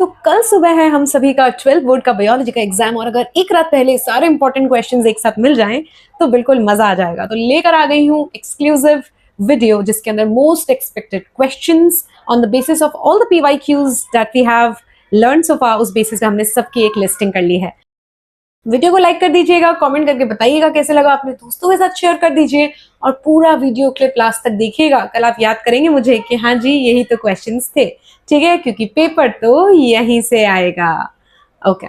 तो कल सुबह है हम सभी का 12th बोर्ड का बायोलॉजी का एग्जाम, और अगर एक रात पहले सारे इंपॉर्टेंट क्वेश्चंस एक साथ मिल जाएं तो बिल्कुल मजा आ जाएगा। तो लेकर आ गई हूँ एक्सक्लूसिव वीडियो जिसके अंदर most expected questions on the basis of all the PYQs that we have learn so far. उस बेसिस पे हमने सबकी एक लिस्टिंग कर ली है। वीडियो को लाइक कर दीजिएगा, कमेंट करके बताइएगा कैसे लगा, अपने दोस्तों के साथ शेयर कर दीजिए और पूरा वीडियो क्लिप लास्ट तक देखिएगा। कल आप याद करेंगे मुझे कि हाँ जी यही तो क्वेश्चंस थे, ठीक है, क्योंकि पेपर तो यहीं से आएगा। ओके,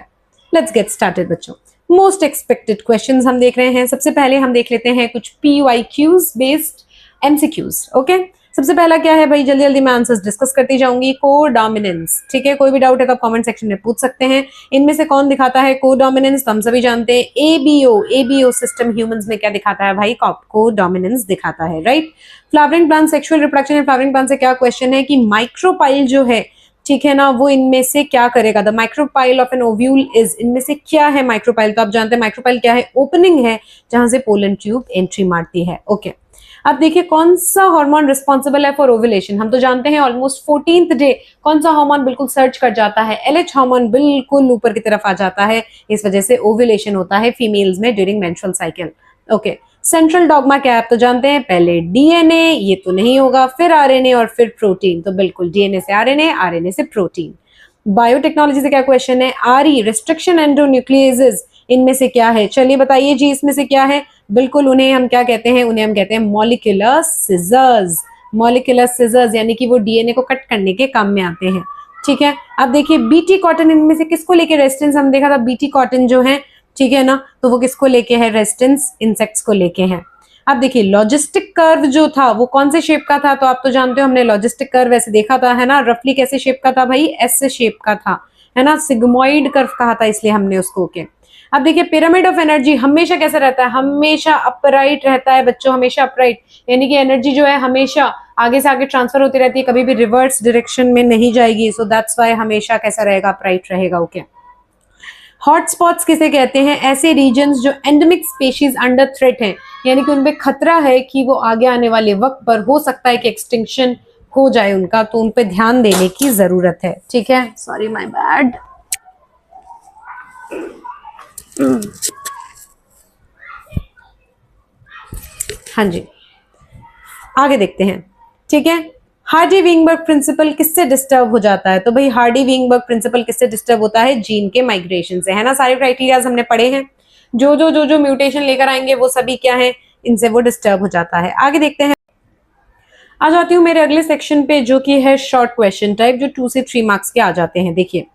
लेट्स गेट स्टार्टेड बच्चों। मोस्ट एक्सपेक्टेड क्वेश्चंस हम देख रहे हैं। सबसे पहले हम देख लेते हैं कुछ PYQs बेस्ड MCQs। ओके, सबसे पहला क्या है भाई, जल्दी जल्दी मैं आंसर्स डिस्कस करती जाऊंगी। कोडोमिनेंस, ठीक है, कोई भी डाउट है तो आप कमेंट सेक्शन में पूछ सकते हैं। इनमें से कौन दिखाता है कोडोमिनेंस, तो हम सभी जानते हैं ABO सिस्टम ह्यूमंस में क्या दिखाता है भाई, कोडोमिनेंस दिखाता है, right. Flowering plant, sexual reproduction in flowering plant से क्या क्वेश्चन है कि माइक्रोपाइल जो है, ठीक है ना, वो इनमें से क्या करेगा। The micropyle of an ovule is, इनमें से क्या है माइक्रोपाइल, तो आप जानते हैं माइक्रोपाइल क्या है, ओपनिंग है जहां से पोलन ट्यूब एंट्री मारती है। ओके, अब देखिए कौन सा हार्मोन रिस्पॉन्सिबल है फॉर ओव्यूलेशन। हम तो जानते हैं ऑलमोस्ट 14th डे कौन सा हार्मोन बिल्कुल सर्च कर जाता है, LH हार्मोन बिल्कुल ऊपर की तरफ आ जाता है। इस वजह से ओव्यूलेशन होता है फीमेल्स में during menstrual cycle. Okay, central dogma क्या है, आप तो जानते हैं पहले DNA, ये तो नहीं होगा, फिर RNA और फिर प्रोटीन, तो बिल्कुल DNA से RNA, RNA से प्रोटीन। बायोटेक्नोलॉजी से क्या क्वेश्चन है, RE रिस्ट्रिक्शन एंडोन्यूक्लियेजेस, इनमें से क्या है, चलिए बताइए जी, इसमें से क्या है। बिल्कुल उन्हें हम क्या कहते हैं, उन्हें हम कहते हैं मॉलिक्यूलर सिजर्स। मॉलिक्यूलर सिजर्स यानी कि वो DNA को कट करने के काम में आते हैं, ठीक है। अब देखिए BT कॉटन, इनमें से किसको लेके रेजिस्टेंस हम देखा था, BT कॉटन जो है, ठीक है ना, तो वो किसको लेके है, रेजिस्टेंस इंसेक्ट्स को लेके है। अब देखिए लॉजिस्टिक कर्व जो था वो कौन से शेप का था, तो आप तो जानते हो हमने लॉजिस्टिक कर्व ऐसे देखा था, है ना, रफली कैसे शेप का था भाई, S शेप का था, है ना, सिग्मोइड कर्व कहा था इसलिए हमने उसको। ओके, अब देखिए पिरामिड ऑफ एनर्जी हमेशा कैसा रहता है, हमेशा अपराइट रहता है बच्चों, हमेशा अपराइट, यानी कि एनर्जी जो है हमेशा आगे से आगे ट्रांसफर होती रहती है, कभी भी रिवर्स डायरेक्शन में नहीं जाएगी। सो दैट्स व्हाई हमेशा कैसा रहेगा, अपराइट रहेगा। ओके, हॉटस्पॉट्स किसे कहते हैं, ऐसे रीजन्स जो एंडेमिक स्पीशीज अंडर थ्रेट हैं, यानी कि उनपे खतरा है कि वो आगे आने वाले वक्त पर हो सकता है कि एक्सटिंक्शन हो जाए उनका, तो उन पे ध्यान देने की जरूरत है, ठीक है। Sorry my bad. हाँ जी, आगे देखते हैं, ठीक है। हार्डी विंगबर्ग प्रिंसिपल किससे डिस्टर्ब हो जाता है, तो भाई हार्डी विंगबर्ग प्रिंसिपल किससे डिस्टर्ब होता है, जीन के माइग्रेशन से, है ना। सारे क्राइटेरियाज हमने पढ़े हैं, जो म्यूटेशन लेकर आएंगे वो सभी क्या है, इनसे वो डिस्टर्ब हो जाता है। आगे देखते हैं, आ जाती हूँ मेरे अगले सेक्शन पे जो कि है शॉर्ट क्वेश्चन टाइप, जो 2 से 3 मार्क्स के आ जाते हैं। देखिए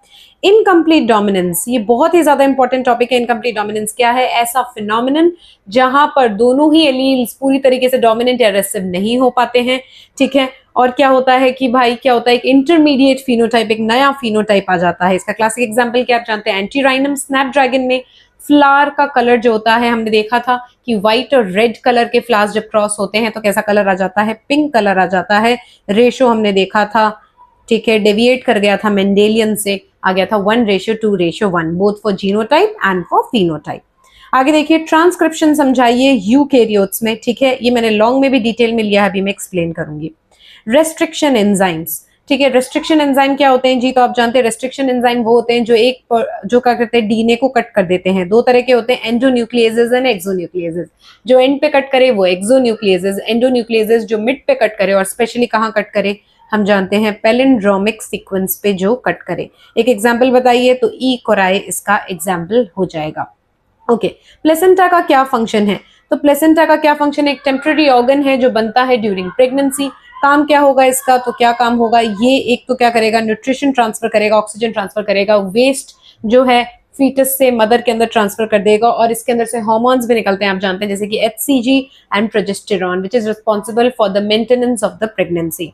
इनकम्प्लीट डोमिनेंस, ये बहुत ही ज्यादा इंपॉर्टेंट टॉपिक है। इनकम्प्लीट डोमिनेंस क्या है, ऐसा फिनोमिनन जहां पर दोनों ही एलील्स पूरी तरीके से डोमिनेंट या रेसिव नहीं हो पाते हैं, ठीक है। और क्या होता है कि भाई क्या होता है, एक इंटरमीडिएट फिनोटाइप, एक नया फिनोटाइप आ जाता है। इसका क्लासिक एग्जांपल क्या आप जानते हैं, एंटीराइनम स्नैपड्रैगन में फ्लावर का कलर जो होता है, हमने देखा था कि व्हाइट और रेड कलर के फ्लावर्स जब क्रॉस होते हैं तो कैसा कलर आ जाता है, पिंक कलर आ जाता है। रेशो हमने देखा था, ठीक है, डेविएट कर गया था मेंडेलियन से, आ गया था 1:2:1, both for genotype and for phenotype. आगे देखिए ट्रांसक्रिप्शन समझाइए यूकैरियोट्स में, ठीक है, ये मैंने लॉन्ग में भी डिटेल में लिया है, अभी मैं एक्सप्लेन करूंगी। रेस्ट्रिक्शन एंजाइम्स, ठीक है, रेस्ट्रिक्शन एंजाइम क्या होते हैं जी, तो आप जानते हैं रेस्ट्रिक्शन एंजाइम वो होते हैं जो क्या करते हैं, DNA को कट कर देते हैं। दो तरह के होते हैं, एंडोन्यूक्लियेजेस एंड एक्सोन्यूक्लियेजेस। जो एंड पे कट करे वो एक्सोन्यूक्लियेजेस, एंडोन्यूक्लियेजेस जो मिड पे कट करे, और स्पेशली कहाँ कट करे, हम जानते हैं पैलिंड्रोमिक सीक्वेंस पे जो कट करे। एक एग्जाम्पल बताइए, तो ई कोराई इसका एग्जाम्पल हो जाएगा। ओके, प्लेसेंटा का क्या फंक्शन है, तो प्लेसेंटा का क्या फंक्शन है, एक टेम्पररी ऑर्गन है जो बनता है ड्यूरिंग प्रेगनेंसी। काम क्या होगा इसका, तो क्या काम होगा, ये एक तो क्या करेगा, न्यूट्रिशन ट्रांसफर करेगा, ऑक्सीजन ट्रांसफर करेगा, वेस्ट जो है फीटस से मदर के अंदर ट्रांसफर कर देगा, और इसके अंदर से हार्मोन्स भी निकलते हैं, आप जानते हैं, जैसे कि HCG and progesterone, which is responsible for the maintenance of the pregnancy.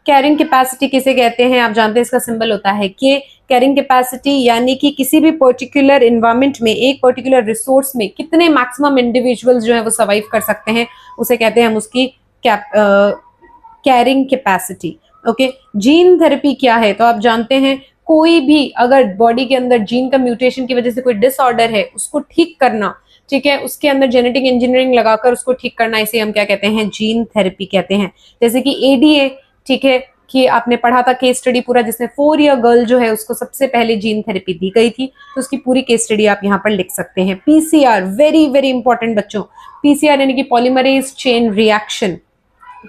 Carrying capacity किसे कहते हैं, आप जानते हैं इसका सिंबल होता है के। कैरिंग कैपेसिटी यानी कि किसी भी पर्टिकुलर इन्वायरमेंट में, एक पर्टिकुलर रिसोर्स में कितने मैक्सिमम इंडिविजुअल्स जो है वो सर्वाइव कर सकते हैं, उसे कहते हैं हम उसकी carrying capacity. Okay, gene therapy क्या है, तो आप जानते हैं कोई भी अगर बॉडी के अंदर जीन का म्यूटेशन की वजह से कोई डिसऑर्डर है उसको ठीक करना, ठीक है, उसके अंदर जेनेटिक इंजीनियरिंग लगाकर उसको ठीक करना, इसे हम क्या कहते हैं, जीन थेरेपी कहते हैं। जैसे कि ADA, ठीक है, कि आपने पढ़ा था केस स्टडी पूरा, जिसमें 4 ईयर गर्ल जो है उसको सबसे पहले जीन थेरेपी दी गई थी, तो उसकी पूरी केस स्टडी आप यहाँ पर लिख सकते हैं। पीसीआर वेरी वेरी इंपॉर्टेंट बच्चों, पीसीआर यानी कि पॉलीमरेज चेन रिएक्शन,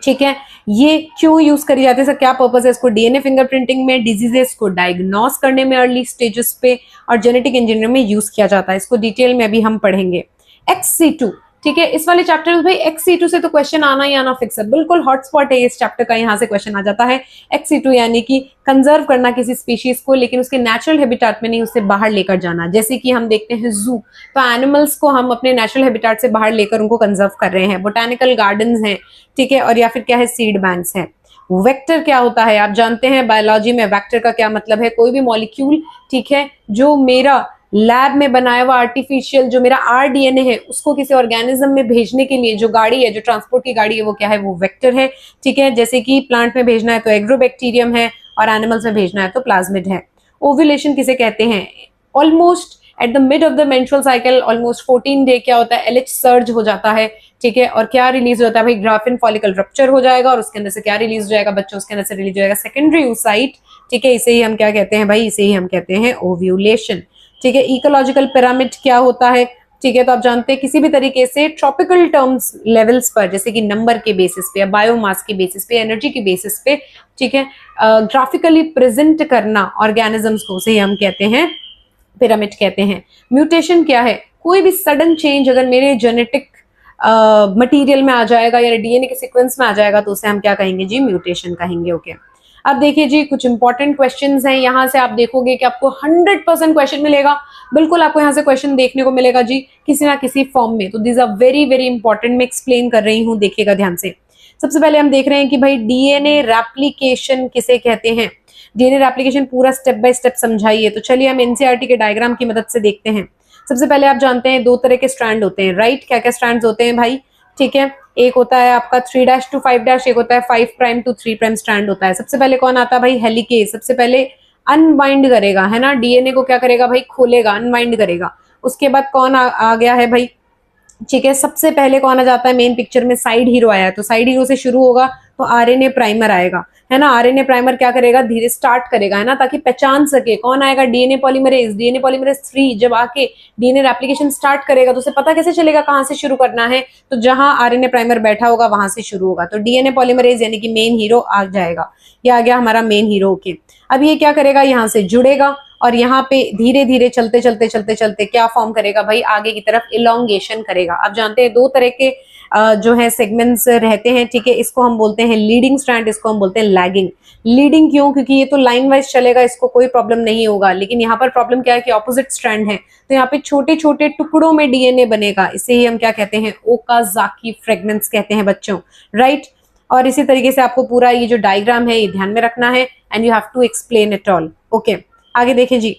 ठीक है, ये क्यों यूज करी जाती है, सर क्या पर्पस है इसको, डीएनए फिंगरप्रिंटिंग में, डिजीजेस को डायग्नोस करने में अर्ली स्टेजेस पे, और जेनेटिक इंजीनियरिंग में यूज किया जाता है। इसको डिटेल में अभी हम पढ़ेंगे। XC2, ठीक है, इस वाले चैप्टर में भाई XC2 से तो क्वेश्चन आना ही आना फिक्स है, बिल्कुल हॉटस्पॉट है इस चैप्टर का, यहाँ से क्वेश्चन आ जाता है। XC2 यानी कि कंजर्व करना किसी स्पीशीज को, लेकिन उसके नेचुरल हैबिटेट में नहीं, उससे बाहर लेकर जाना। जैसे कि हम देखते हैं जू, तो एनिमल्स को हम अपने नेचुरल हैबिटेट से बाहर लेकर उनको कंजर्व कर रहे हैं। बोटानिकल गार्डन्स हैं, ठीक है, और या फिर क्या है, सीड बैंक्स हैं। वेक्टर क्या होता है, आप जानते हैं बायोलॉजी में वेक्टर का क्या मतलब है, कोई भी मॉलिक्यूल, ठीक है, जो मेरा लैब में बनाया हुआ आर्टिफिशियल जो मेरा RDNA है उसको किसी ऑर्गेनिज्म में भेजने के लिए जो गाड़ी है, जो ट्रांसपोर्ट की गाड़ी है, वो क्या है, वो वेक्टर है, ठीक है। जैसे कि प्लांट में भेजना है तो एग्रोबैक्टीरियम है, और एनिमल्स में भेजना है तो प्लाज्मिड है। ओव्यूलेशन किसे कहते हैं, almost at the mid of the menstrual cycle, almost 14 day क्या होता है, LH सर्ज हो जाता है, ठीक है, और क्या रिलीज होता है भाई, ग्राफिन फॉलिकल रप्चर हो जाएगा, और उसके अंदर से क्या रिलीज हो जाएगा बच्चों, उसके अंदर से रिलीज हो जाएगा सेकेंडरी oocyte, ठीक है, इसे ही हम क्या कहते हैं भाई, इसे ही हम कहते हैं ओव्यूलेशन, ठीक है। इकोलॉजिकल पिरामिड क्या होता है, ठीक है, तो आप जानते हैं किसी भी तरीके से ट्रॉपिकल टर्म्स लेवल्स पर, जैसे कि नंबर के बेसिस पे, बायोमास के बेसिस पे, एनर्जी के बेसिस पे, ठीक है, ग्राफिकली प्रेजेंट करना ऑर्गेनिजम्स को, उसे हम कहते हैं पिरामिड कहते हैं। म्यूटेशन क्या है, कोई भी सडन चेंज अगर मेरे जेनेटिक मटेरियल में आ जाएगा या डीएनए के सीक्वेंस में आ जाएगा तो उसे हम क्या कहेंगे जी, म्यूटेशन कहेंगे। ओके, अब देखिए जी कुछ इंपॉर्टेंट क्वेश्चंस हैं, यहाँ से आप देखोगे कि आपको 100% क्वेश्चन मिलेगा, बिल्कुल आपको यहाँ से क्वेश्चन देखने को मिलेगा जी किसी ना किसी फॉर्म में। तो these are very very important, मैं एक्सप्लेन कर रही हूँ, देखिएगा ध्यान से। सबसे पहले हम देख रहे हैं कि भाई डीएनए रेप्लिकेशन किसे कहते हैं, डीएनए रेप्लिकेशन पूरा स्टेप बाय स्टेप समझाइए। तो चलिए हम एनसीईआरटी के डायग्राम की मदद से देखते हैं। सबसे पहले आप जानते हैं 2 तरह के स्ट्रैंड होते हैं, राइट, क्या क्या स्ट्रैंड्स होते हैं भाई, ठीक है, एक होता है आपका 3' to 5', एक होता है 5' to 3' स्ट्रैंड होता है। सबसे पहले कौन आता है भाई, हेलिकेज, सबसे पहले अनबाइंड करेगा, है ना, डीएनए को क्या करेगा भाई, खोलेगा, अनबाइंड करेगा। उसके बाद कौन आ गया है भाई, ठीक है, सबसे पहले कौन आ जाता है मेन पिक्चर में, साइड हीरो आया है, तो साइड हीरो से शुरू होगा तो आरएनए प्राइमर आएगा, है ना। आरएनए प्राइमर क्या करेगा, धीरे स्टार्ट करेगा, है ना, ताकि पहचान सके कौन आएगा, डीएनए पॉलीमरेज। डीएनए पॉलीमरेज 3 जब आके डीएनए रेप्लिकेशन स्टार्ट करेगा तो उसे पता कैसे चलेगा कहां से शुरू करना है, तो जहां आरएनए प्राइमर बैठा होगा वहां से शुरू होगा। तो डीएनए पॉलीमरेज यानी कि मेन हीरो आ जाएगा, ये आ गया हमारा मेन हीरो के। अब ये क्या करेगा, यहाँ से जुड़ेगा और यहाँ पे धीरे धीरे चलते चलते चलते चलते क्या फॉर्म करेगा भाई, आगे की तरफ इलोंगेशन करेगा। आप जानते हैं 2 तरह के जो है सेगमेंट्स रहते हैं, ठीक है, इसको हम बोलते हैं लीडिंग स्ट्रैंड, इसको हम बोलते हैं लैगिंग। लीडिंग क्यों, क्योंकि ये तो लाइन वाइज चलेगा, इसको कोई प्रॉब्लम नहीं होगा, लेकिन यहाँ पर प्रॉब्लम क्या है कि ऑपोजिट स्ट्रैंड है, तो यहाँ पे छोटे छोटे टुकड़ों में डीएनए बनेगा, इसे ही हम क्या कहते हैं, ओकाजाकी फ्रेगमेंट्स कहते हैं बच्चों, राइट। और इसी तरीके से आपको पूरा ये जो डायग्राम है ये ध्यान में रखना है, and you have to explain it all. Okay, आगे देखिए जी,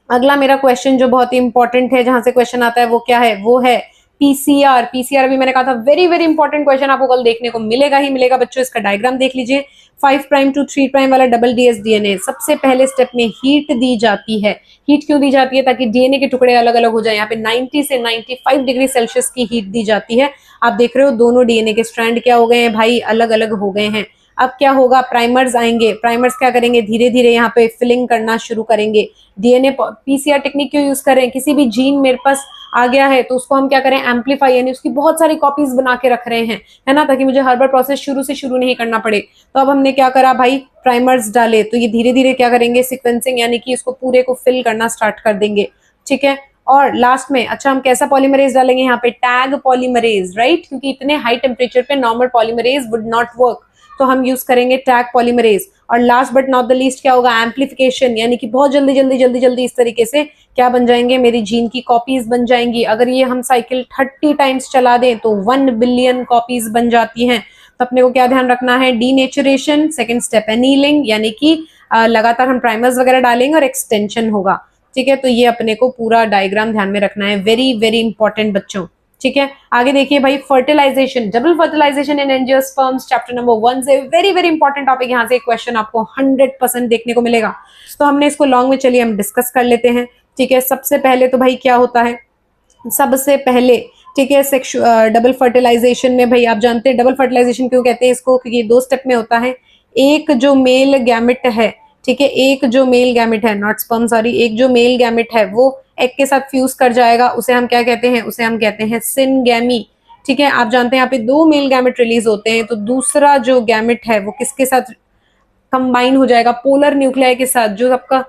अगला मेरा क्वेश्चन जो बहुत ही इंपॉर्टेंट है, जहां से क्वेश्चन आता है वो क्या है, वो है पीसीआर। पीसीआर अभी मैंने कहा था वेरी वेरी इंपॉर्टेंट क्वेश्चन आपको कल देखने को मिलेगा ही मिलेगा बच्चों। इसका डायग्राम देख लीजिए, 5' to 3' वाला डबल डीएस डीएनए, सबसे पहले स्टेप में हीट दी जाती है। हीट क्यों दी जाती है, ताकि डीएनए के टुकड़े अलग अलग हो जाए। यहाँ पे 90 से 95 डिग्री सेल्सियस की हीट दी जाती है। आप देख रहे हो दोनों डीएनए के स्ट्रैंड क्या हो गए हैं भाई, अलग अलग हो गए हैं। अब क्या होगा, प्राइमर्स आएंगे, प्राइमर्स क्या करेंगे, धीरे धीरे यहाँ पे फिलिंग करना शुरू करेंगे। डीएनए पीसीआर टेक्निक क्यों यूज करें, किसी भी जीन मेरे पास आ गया है तो उसको हम क्या करें, एम्पलीफाई, यानी उसकी बहुत सारी कॉपीज बना के रख रहे हैं, है ना, ताकि मुझे हर बार प्रोसेस शुरू से शुरू नहीं करना पड़े। तो अब हमने क्या करा भाई, प्राइमर्स डाले, तो ये धीरे धीरे क्या करेंगे, सिक्वेंसिंग, यानी कि इसको पूरे को फिल करना स्टार्ट कर देंगे, ठीक है। और लास्ट में अच्छा हम कैसा पॉलीमरेज डालेंगे यहाँ पे, टैग पॉलीमरेज, राइट, क्योंकि इतने हाई टेम्परेचर पे normal polymerase would not work, तो हम यूज करेंगे टैग पॉलीमरेज। और last but not the least क्या होगा, एम्पलीफिकेशन, यानी कि बहुत जल्दी जल्दी जल्दी जल्दी इस तरीके से क्या बन जाएंगे, मेरी जीन की कॉपीज बन जाएंगी। अगर ये हम साइकिल 30 टाइम्स चला दें तो 1 बिलियन कॉपीज बन जाती हैं। तो अपने को क्या ध्यान रखना है, डीनेचुरेशन, सेकेंड स्टेप एनीलिंग, यानी कि लगातार हम प्राइमर्स वगैरह डालेंगे और एक्सटेंशन होगा, ठीक है। तो ये अपने को पूरा डायग्राम ध्यान में रखना है, वेरी वेरी इंपॉर्टेंट बच्चों, ठीक है। आगे देखिए भाई, fertilisation, double fertilisation in angiosperms, chapter number 1 से वेरी वेरी इंपॉर्टेंट टॉपिक। यहाँ से क्वेश्चन आपको 100% देखने को मिलेगा, तो हमने इसको लॉन्ग में चलिए हम डिस्कस कर लेते हैं, ठीक है। सबसे पहले तो भाई क्या होता है, सबसे पहले ठीक है डबल फर्टिलाइजेशन में भाई आप जानते हैं डबल फर्टिलाइजेशन क्यों कहते हैं इसको, क्योंकि 2 स्टेप में होता है। एक जो मेल गैमेट है, ठीक है, एक जो मेल गैमेट है, नॉट स्पर्म सॉरी, एक जो मेल गैमेट है वो एग के साथ फ्यूज कर जाएगा, उसे हम क्या कहते हैं, उसे हम कहते हैं सिनगैमी। ठीक है, आप जानते हैं यहाँ पे 2 मेल गैमेट रिलीज होते हैं, तो दूसरा जो गैमेट है वो किसके साथ कंबाइन हो जाएगा, पोलर न्यूक्लियाई के साथ, जो आपका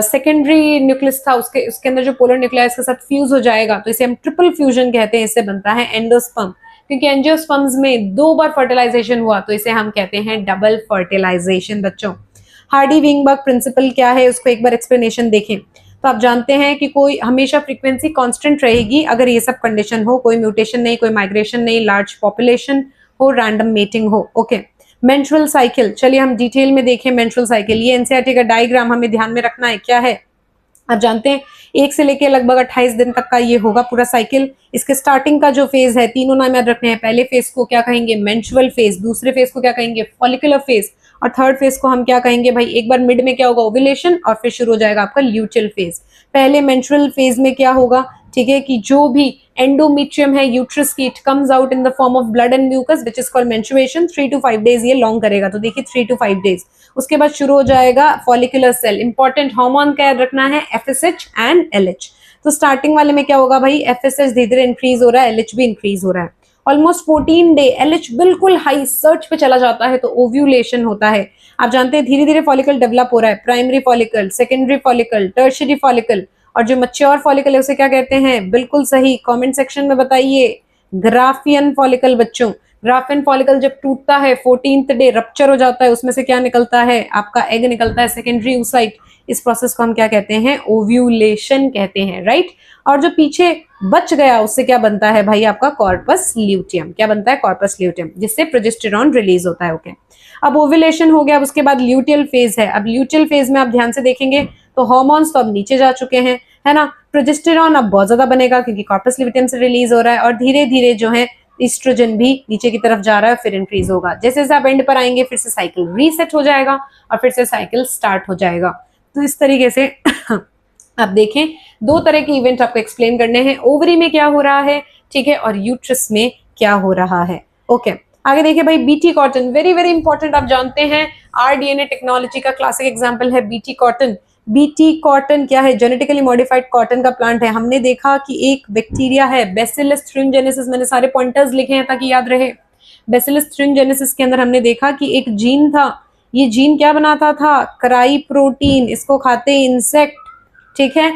सेकेंडरी न्यूक्लियस था उसके अंदर जो पोलर न्यूक्लियाई इसके साथ फ्यूज हो जाएगा, तो इसे हम ट्रिपल फ्यूजन कहते हैं, इससे बनता है एंडोस्पर्म। क्योंकि एंजियोस्पर्म्स में 2 बार फर्टिलाइजेशन हुआ तो इसे हम कहते हैं डबल फर्टिलाइजेशन। बच्चों, हार्डी विंगबर्ग प्रिंसिपल क्या है, उसको एक बार एक्सप्लेनेशन देखें। तो आप जानते हैं कि कोई हमेशा फ्रीक्वेंसी कांस्टेंट रहेगी अगर ये सब कंडीशन हो, कोई म्यूटेशन नहीं, कोई माइग्रेशन नहीं, लार्ज पॉपुलेशन हो, रैंडम मेटिंग हो। ओके, मेंस्ट्रुअल साइकिल, चलिए हम डिटेल में देखें मेंस्ट्रुअल साइकिल। ये एनसीईआरटी का डायग्राम हमें ध्यान में रखना है, क्या है आप जानते हैं 1 से लेकर लगभग 28 दिन तक का ये होगा पूरा साइकिल। इसके स्टार्टिंग का जो फेज है, तीनों नाम याद रखने हैं, पहले फेज को क्या कहेंगे, मेंस्ट्रुअल फेज, दूसरे फेज को क्या कहेंगे, फॉलिकुलर फेज, और थर्ड फेज को हम क्या कहेंगे भाई, एक बार मिड में क्या होगा, ओव्यूलेशन, और फिर शुरू हो जाएगा आपका ल्यूटियल फेज। पहले मेंस्ट्रुअल फेज में क्या होगा, ठीक है, कि जो भी एंडोमेट्रियम है यूट्रस की, it comes out in the form of blood and mucus which is called menstruation. 3 to 5 days ये लॉन्ग करेगा, तो देखिए 3 to 5 डेज। उसके बाद शुरू हो जाएगा फॉलिकुलर सेल। इंपॉर्टेंट हार्मोन का याद रखना है, FSH एंड LH। तो स्टार्टिंग वाले में क्या होगा भाई, FSH धीरे धीरे इंक्रीज हो रहा है, LH भी इंक्रीज हो रहा है। ऑलमोस्ट 14 डे LH बिल्कुल हाई सर्च पे चला जाता है, तो ओव्यूलेशन होता है। आप जानते हैं धीरे धीरे फॉलिकल डेवलप हो रहा है, primary follicle, secondary follicle, tertiary follicle, और जो मैच्योर फॉलिकल है उसे क्या कहते हैं, बिल्कुल सही, कमेंट सेक्शन में बताइए, ग्राफियन फॉलिकल। बच्चों, ग्राफियन फॉलिकल जब टूटता है 14th डे रप्चर हो जाता है, उसमें से क्या निकलता है, आपका एग निकलता है, सेकेंडरी oocyte। इस प्रोसेस को हम क्या कहते हैं, ओव्यूलेशन कहते हैं, राइट। और जो पीछे बच गया उससे क्या बनता है भाई, आपका कॉर्पस ल्यूटियम। क्या बनता है, कॉर्पस ल्यूटियम, जिससे प्रोजेस्टेरॉन रिलीज होता है। ओके, अब ओव्यूलेशन हो गया, अब उसके बाद ल्यूटियल फेज है। अब ल्यूटियल फेज में आप ध्यान से देखेंगे तो हार्मोन्स तो अब नीचे जा चुके हैं, है ना, प्रोजेस्टेरॉन अब बहुत ज्यादा बनेगा क्योंकि कॉर्पस ल्यूटियम से रिलीज हो रहा है, और धीरे धीरे जो है ईस्ट्रोजन भी नीचे की तरफ जा रहा है, फिर इंक्रीज होगा। जैसे जैसे आप एंड पर आएंगे फिर से साइकिल रीसेट हो जाएगा और फिर से साइकिल स्टार्ट हो जाएगा। तो इस तरीके से आप देखें 2 तरह के इवेंट आपको एक्सप्लेन करने हैं, ओवरी में क्या हो रहा है, ठीक है, और यूट्रस में क्या हो रहा है। ओके, आगे देखिए भाई, BT cotton, very very important. आप जानते हैं RDNA टेक्नोलॉजी का क्लासिक एग्जाम्पल है बीटी कॉटन। बीटी कॉटन क्या है, जेनेटिकली मॉडिफाइड कॉटन का प्लांट है। हमने देखा कि एक बैक्टीरिया है बैसिलस thuringiensis, मैंने सारे पॉइंटर्स लिखे हैं ताकि याद रहे। बैसिलस thuringiensis के अंदर हमने देखा कि एक जीन था, ये जीन क्या बनाता था, कराई प्रोटीन, इसको खाते इंसेक्ट, ठीक है,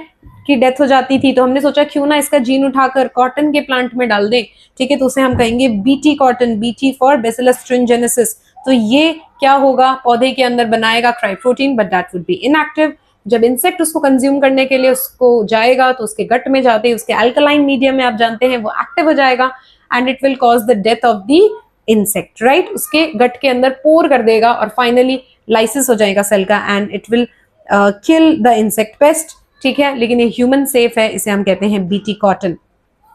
की डेथ हो जाती थी। तो हमने सोचा क्यों ना इसका जीन उठाकर कॉटन के प्लांट में डाल दें, ठीक है, तो उसे हम कहेंगे BT cotton, BT for bacillus thuringiensis। तो ये क्या होगा, पौधे के अंदर बनाएगा cry protein, but that would be inactive. जब इंसेक्ट उसको कंज्यूम करने के लिए उसको जाएगा तो उसके गट में जाते ही उसके अल्कलाइन मीडियम में आप जानते हैं वो एक्टिव हो जाएगा and it will cause the death of the insect, right. उसके गट के अंदर पोर कर देगा और फाइनली लाइसिस हो जाएगा सेल का and it will kill the insect pest, ठीक है। लेकिन ये ह्यूमन सेफ है, इसे हम कहते हैं बीटी कॉटन,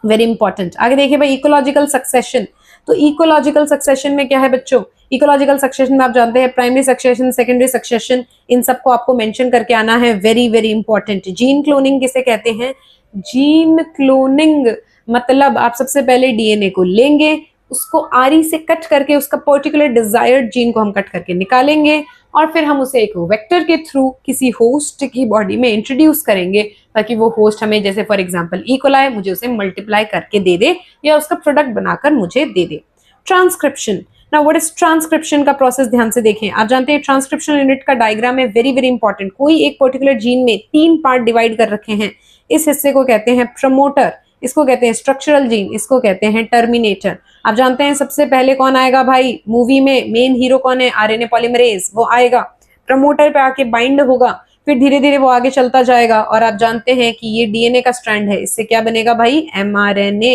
वेरी इंपॉर्टेंट। आगे देखिए भाई, इकोलॉजिकल सक्सेशन। तो इकोलॉजिकल सक्सेशन में क्या है बच्चों, इकोलॉजिकल सक्सेशन में आप जानते हैं प्राइमरी सक्सेशन, सेकेंडरी सक्सेशन, इन सबको आपको मेंशन करके आना है, very very important. Gene cloning किसे कहते हैं, जीन क्लोनिंग मतलब आप सबसे पहले डीएनए को लेंगे, उसको आरी से कट करके उसका पर्टिकुलर डिजायर्ड जीन को हम कट करके निकालेंगे और फिर हम उसे एक वेक्टर के थ्रू किसी होस्ट की बॉडी में इंट्रोड्यूस करेंगे ताकि वो होस्ट हमें, जैसे फॉर एग्जांपल ई कोलाई, मुझे उसे मल्टीप्लाई करके दे दे या उसका प्रोडक्ट बनाकर मुझे दे दे। Transcription, now what is transcription का प्रोसेस ध्यान से देखें। आप जानते हैं ट्रांसक्रिप्शन यूनिट का डायग्राम है, वेरी वेरी इंपॉर्टेंट। कोई एक पर्टिकुलर जीन में 3 पार्ट डिवाइड कर रखे हैं, इस हिस्से को कहते हैं प्रमोटर, इसको कहते हैं स्ट्रक्चरल जीन, इसको कहते हैं टर्मिनेटर। आप जानते हैं सबसे पहले कौन आएगा भाई, मूवी में मेन हीरो कौन है, आरएनए पॉलीमरेज, वो आएगा प्रमोटर पे आके बाइंड होगा, फिर धीरे धीरे वो आगे चलता जाएगा और आप जानते हैं कि ये डीएनए का स्ट्रैंड है, इससे क्या बनेगा भाई, एमआरएनए,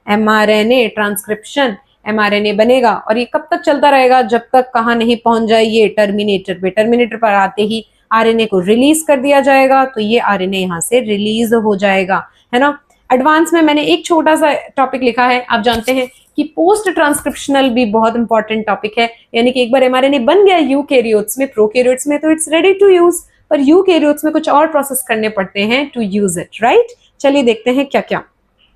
एमआरएनए ट्रांसक्रिप्शन, एमआरएनए बनेगा। और ये कब तक चलता रहेगा, जब तक कहाँ नहीं पहुंच जाए ये टर्मिनेटर पे। टर्मिनेटर पर आते ही आरएनए को रिलीज कर दिया जाएगा, तो ये आरएनए यहाँ से रिलीज हो जाएगा, है ना। एडवांस में मैंने एक छोटा सा टॉपिक लिखा है, आप जानते हैं कि पोस्ट ट्रांसक्रिप्शनल भी बहुत इंपॉर्टेंट टॉपिक है, यानी कि एक बार एमआरएनए बन गया यूकैरियोट्स में, प्रोकैरियोट्स में तो इट्स रेडी टू यूज, पर यूकैरियोट्स में कुछ और प्रोसेस करने पड़ते हैं टू यूज इट, राइट। चलिए देखते हैं क्या क्या।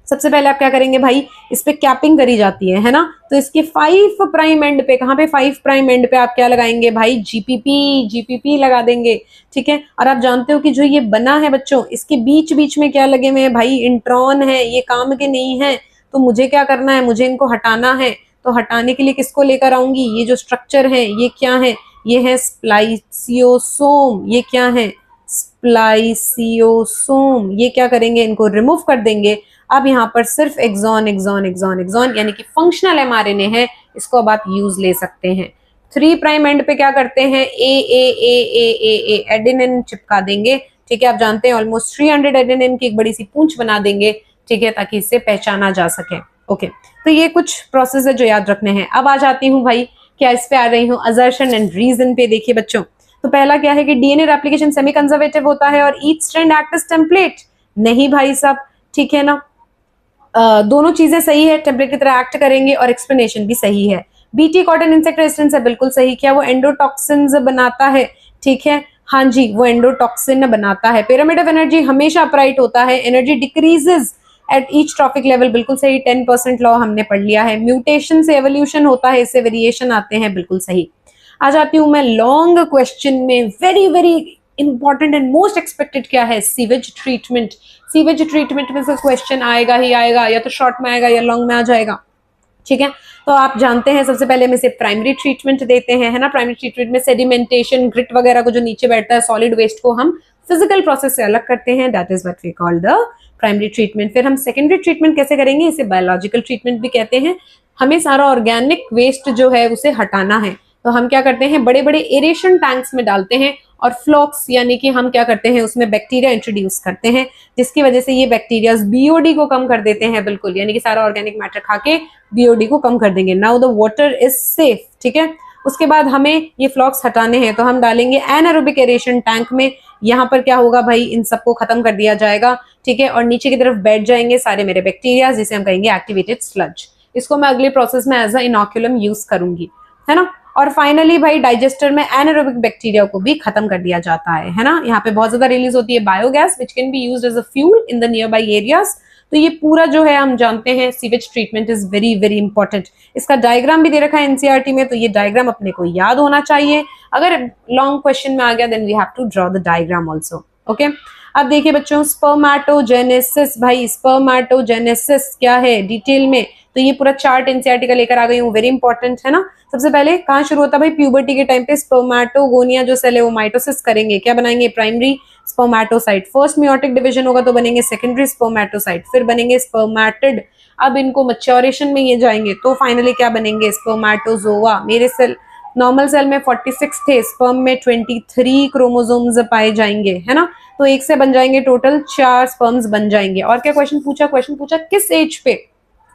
सबसे पहले आप क्या करेंगे भाई, इस पे कैपिंग करी जाती है ना, तो इसके 5 प्राइम एंड पे, कहाँ पे 5 प्राइम एंड पे आप क्या लगाएंगे भाई, जीपीपी लगा देंगे, ठीक है। और आप जानते हो कि जो ये बना है बच्चों, इसके बीच बीच में क्या लगे हुए हैं भाई, इंट्रॉन है, ये काम के नहीं है, तो मुझे क्या करना है, मुझे इनको हटाना है। तो हटाने के लिए किसको लेकर आऊंगी, ये जो स्ट्रक्चर है ये क्या है, ये है स्प्लाइसियोसोम, ये क्या है स्प्लाइसियोसोम, ये क्या करेंगे, इनको रिमूव कर देंगे। अब यहाँ पर सिर्फ एक्सॉन एक्सॉन एक्सॉन एक्सॉन यानी कि फंक्शनल एमआरएनए है, इसको अब आप यूज ले सकते हैं। 3 प्राइम एंड पे क्या करते हैं, ए एडेनिन चिपका देंगे, ठीक है। आप जानते हैं ऑलमोस्ट 300 एडेनिन की एक बड़ी सी पूंछ बना देंगे, ठीक है, ताकि इससे पहचाना जा सके। ओके, तो ये कुछ प्रोसेस है जो याद रखने हैं। अब आ जाती हूँ भाई, क्या इस पे आ रही हूँ, असर्शन एंड रीजन पे। देखिए बच्चों, तो पहला क्या है कि डीएनए रेप्लिकेशन सेमी कंजर्वेटिव होता है और each strand act as template, नहीं भाई साहब, ठीक है ना। दोनों चीजें सही है, टेम्पलेट की तरह एक्ट करेंगे और एक्सप्लेनेशन भी सही है। बीटी कॉटन इंसेक्ट रेजिस्टेंस है, बिल्कुल सही। क्या वो एंडोटॉक्सिन्स बनाता है, ठीक है, हाँ जी, वो एंडोटॉक्सिन बनाता है। पिरामिड ऑफ एनर्जी हमेशा अपराइट होता है, energy decreases at each trophic level, बिल्कुल सही। 10% लॉ हमने पढ़ लिया है। म्यूटेशन से एवोल्यूशन होता है, इससे वेरिएशन आते हैं, बिल्कुल सही। आ जाती हूं मैं लॉन्ग क्वेश्चन में, very very important and most expected क्या है, सीवेज ट्रीटमेंट। सीवेज ट्रीटमेंट में से क्वेश्चन आएगा ही आएगा, या तो शॉर्ट में आएगा या लॉन्ग में आ जाएगा, ठीक है। तो आप जानते हैं सबसे पहले में से प्राइमरी ट्रीटमेंट देते हैं, है ना। प्राइमरी ट्रीटमेंट में सेडिमेंटेशन, ग्रिट वगैरह को जो नीचे बैठता है सॉलिड वेस्ट को हम फिजिकल प्रोसेस से अलग करते हैं, that is what we call the primary treatment. फिर हम सेकेंडरी ट्रीटमेंट कैसे करेंगे, इसे बायोलॉजिकल ट्रीटमेंट भी कहते हैं। हमें सारा ऑर्गेनिक वेस्ट जो है उसे हटाना है, तो हम क्या करते हैं, बड़े बड़े एरेशन टैंक्स में डालते हैं और फ्लॉक्स यानी कि हम क्या करते हैं, उसमें बैक्टीरिया इंट्रोड्यूस करते हैं, जिसकी वजह से ये बैक्टीरिया बीओडी को कम कर देते हैं, बिल्कुल, यानी कि सारा ऑर्गेनिक मैटर खा के बीओडी को कम कर देंगे। Now the water is safe, ठीक है। उसके बाद हमें ये फ्लॉक्स हटाने हैं, तो हम डालेंगे एनारोबिक एरेशन टैंक में। यहाँ पर क्या होगा भाई, इन सबको खत्म कर दिया जाएगा, ठीक है, और नीचे की तरफ बैठ जाएंगे सारे मेरे बैक्टीरिया, जिसे हम कहेंगे एक्टिवेटेड स्लज। इसको मैं अगले प्रोसेस में एज अ इनोक्यूलम यूज करूंगी, है ना। और फाइनली भाई डाइजेस्टर में एनारोबिक बैक्टीरिया को भी खत्म कर दिया जाता है ना। यहाँ पे बहुत ज्यादा रिलीज होती है biogas which can be used as a fuel in the nearby areas. तो ये पूरा जो है हम जानते हैं sewage treatment is very very important. इसका डायग्राम भी दे रखा है एनसीईआरटी में, तो ये डायग्राम अपने को याद होना चाहिए। अगर लॉन्ग क्वेश्चन में आ गया then we have to draw the diagram also, okay. अब देखिए बच्चों, स्पर्मेटोजेनेसिस, भाई स्पर्मेटोजेनेसिस क्या है डिटेल में, तो ये पूरा चार्ट एनसीईआरटी का लेकर आ गई हूँ, वेरी इंपॉर्टेंट है ना। सबसे पहले कहाँ शुरू होता है भाई, प्यूबर्टी के टाइम पे स्पर्मेटोगोनिया जो सेल है वो माइटोसिस करेंगे, क्या बनाएंगे, primary spermatocyte. First meiotic division होगा तो बनेंगे सेकेंडरी स्पर्मेटोसाइट, फिर बनेंगे स्पर्मेटिड। अब इनको मैच्योरेशन में ये जाएंगे तो फाइनली क्या बनेंगे, स्पर्मेटोजोआ। मेरे सेल नॉर्मल सेल में 46 थे, स्पर्म में 23 क्रोमोसोम्स पाए जाएंगे, है ना। तो एक से बन जाएंगे टोटल 4 स्पर्म्स बन जाएंगे। और क्या क्वेश्चन पूछा किस एज पे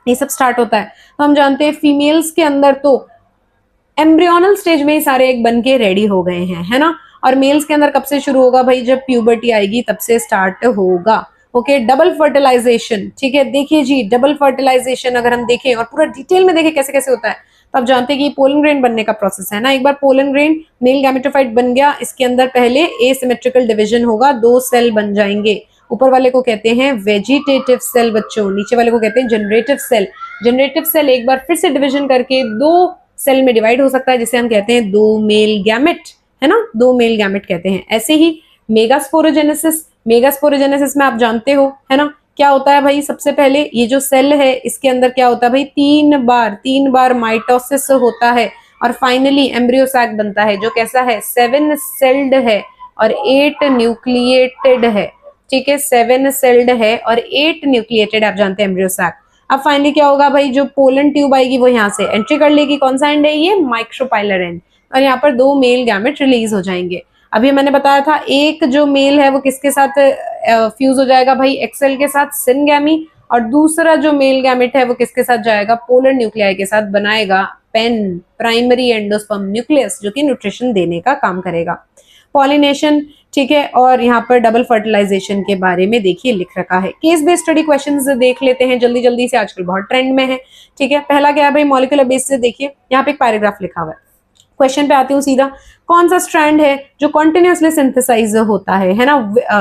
ये सब स्टार्ट होता है, तो हम जानते हैं फीमेल्स के अंदर तो एम्ब्रियोनल स्टेज में ही सारे एग बन के रेडी हो गए हैं, है ना। और मेल्स के अंदर कब से शुरू होगा भाई, जब प्यूबर्टी आएगी तब से स्टार्ट होगा, ओके। डबल फर्टिलाइजेशन, ठीक है, देखिए जी डबल फर्टिलाइजेशन अगर हम देखें और पूरा डिटेल में देखें कैसे कैसे होता है, तो आप जानते हैं कि पोलन ग्रेन बनने का प्रोसेस है ना। एक बार पोलन ग्रेन मेल गैमेटोफाइट बन गया, इसके अंदर पहले एसिमेट्रिकल डिवीजन होगा, 2 सेल बन जाएंगे। ऊपर वाले को कहते हैं वेजिटेटिव सेल बच्चों, नीचे वाले को कहते हैं जनरेटिव सेल। जनरेटिव सेल एक बार फिर से डिवीजन करके 2 सेल में डिवाइड हो सकता है, जिसे हम कहते हैं 2 मेल गैमेट, है ना, 2 मेल गैमेट कहते हैं। ऐसे ही मेगास्पोरोजेनेसिस, मेगास्पोरोजेनेसिस में आप जानते हो, है ना, क्या होता है भाई, सबसे पहले ये जो सेल है इसके अंदर क्या होता है भाई, 3 बार माइटोसिस होता है और फाइनली एम्ब्रियो सैक बनता है, जो कैसा है, 7 सेल्ड है और 8 न्यूक्लिएटेड है, ठीक है, 7 सेल्ड है और 8 न्यूक्लिएटेड, आप जानते हैं एम्ब्रियो सैक। अब फाइनली क्या होगा भाई, जो पोलन ट्यूब आएगी वो यहाँ से एंट्री कर लेगी, कौन सा एंड है ये, माइक्रोपाइलर एंड, और यहाँ पर 2 मेल गैमेट रिलीज हो जाएंगे। अभी मैंने बताया था एक जो मेल है वो किसके साथ फ्यूज हो जाएगा भाई, एक्सेल के साथ, सिनगैमी, और दूसरा जो मेल गैमेट है वो किसके साथ जाएगा, पोलर न्यूक्लियाई के साथ, बनाएगा पेन, प्राइमरी एंडोस्पर्म न्यूक्लियस, जो कि न्यूट्रिशन देने का काम करेगा। पॉलिनेशन, ठीक है, और यहाँ पर डबल फर्टिलाइजेशन के बारे में देखिए लिख रखा है। केस बेस्ड स्टडी क्वेश्चंस देख लेते हैं जल्दी जल्दी से, आजकल बहुत ट्रेंड में है, ठीक है। पहला क्या है भाई, मॉलिक्यूलर बेस से देखिए, यहाँ पे एक पैराग्राफ लिखा हुआ है। क्वेश्चन पे आती हूँ सीधा, कौन सा स्ट्रैंड है जो कॉन्टिन्यूसली सिंथेसाइज होता है ना,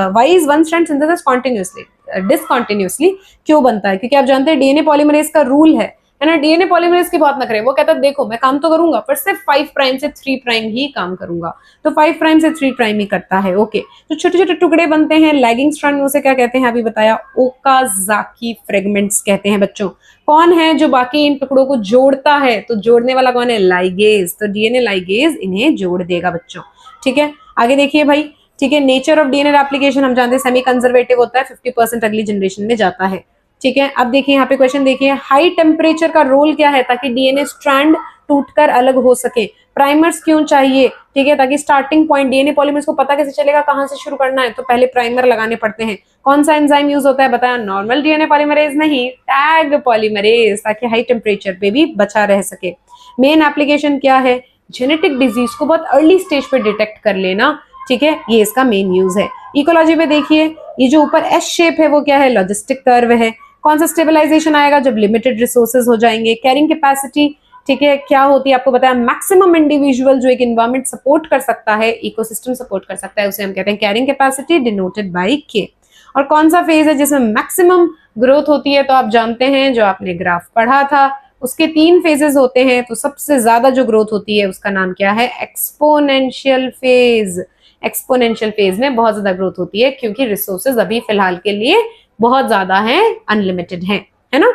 why is one strand synthesise continuously, discontinuously क्यों बनता है, क्योंकि आप जानते हैं डीएनए पॉलीमरेज का रूल है ना, डीएनए पॉलीमरेज की बात ना करें, वो कहता है देखो मैं काम तो करूंगा पर सिर्फ 5 प्राइम से 3 प्राइम ही काम करूंगा, तो 5 प्राइम से 3 प्राइम ही करता है। ओके, तो छोटे छोटे टुकड़े बनते हैं लैगिंग स्ट्रैंड, उसे क्या कहते हैं अभी बताया, ओकाजाकी फ्रेगमेंट्स कहते हैं बच्चों। कौन है जो बाकी इन टुकड़ों को जोड़ता है, तो जोड़ने वाला कौन है, लाइगेज, तो डीएनए लाइगेज इन्हें जोड़ देगा बच्चों। ठीक है, आगे देखिए भाई, ठीक है, नेचर ऑफ डीएनए एप्लीकेशन हम जानते हैं सेमी कंजर्वेटिव होता है, 50% अगली जनरेशन में जाता है। ठीक है, अब देखिए यहाँ पे क्वेश्चन देखिए, हाई टेम्परेचर का रोल क्या है ताकि डीएनए स्ट्रैंड टूटकर अलग हो सके, प्राइमर्स क्यों चाहिए, ठीक है, ताकि स्टार्टिंग पॉइंट डीएनए पॉलीमरेज को पता कैसे चलेगा कहां से शुरू करना है, तो पहले प्राइमर लगाने पड़ते हैं। कौन सा एंजाइम यूज होता है बताया, नॉर्मल डीएनए पॉलीमरेज नहीं, टैग पॉलीमरेज, ताकि हाई टेम्परेचर पे भी बचा रह सके। मेन एप्लीकेशन क्या है, जेनेटिक डिजीज को बहुत अर्ली स्टेज पे डिटेक्ट कर लेना, ठीक है, ये इसका मेन यूज है। इकोलॉजी में देखिए, ये जो ऊपर एस शेप है वो क्या है, लॉजिस्टिक कर्व है। कौन सा स्टेबलाइजेशन आएगा, जब लिमिटेड रिसोर्सेज हो जाएंगे। कैरिंग कैपेसिटी, ठीक है, क्या होती है आपको बताया, मैक्सिमम इंडिविजुअल जो एक एनवायरमेंट सपोर्ट कर सकता है, इकोसिस्टम सपोर्ट कर सकता है, उसे हम कहते हैं कैरिंग कैपेसिटी, डिनोटेड बाय के। और कौन सा फेज है जिसमें मैक्सिमम ग्रोथ होती है, तो आप जानते हैं जो आपने ग्राफ पढ़ा था उसके 3 फेजेस होते हैं, तो सबसे ज्यादा जो ग्रोथ होती है उसका नाम क्या है, एक्सपोनेंशियल फेज। एक्सपोनेंशियल फेज में बहुत ज्यादा ग्रोथ होती है क्योंकि रिसोर्सेज अभी फिलहाल के लिए बहुत ज्यादा हैं, अनलिमिटेड हैं, है ना।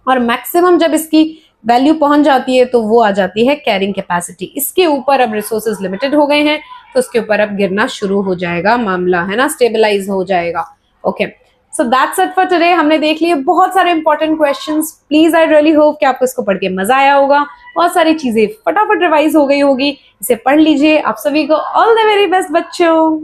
और मैक्सिमम जब इसकी वैल्यू पहुंच जाती है तो वो आ जाती है कैरिंग कैपेसिटी। इसके ऊपर अब रिसोर्सेज लिमिटेड हो गए हैं तो उसके ऊपर अब गिरना शुरू हो जाएगा मामला, है ना, स्टेबलाइज हो जाएगा। Okay, so that's it for today. हमने देख लिए बहुत सारे important questions. Please I really hope कि आपको इसको पढ़ के मजा आया होगा, बहुत सारी चीजें फटाफट रिवाइज हो गई होगी, इसे पढ़ लीजिए। आप सभी को ऑल द वेरी बेस्ट बच्चों।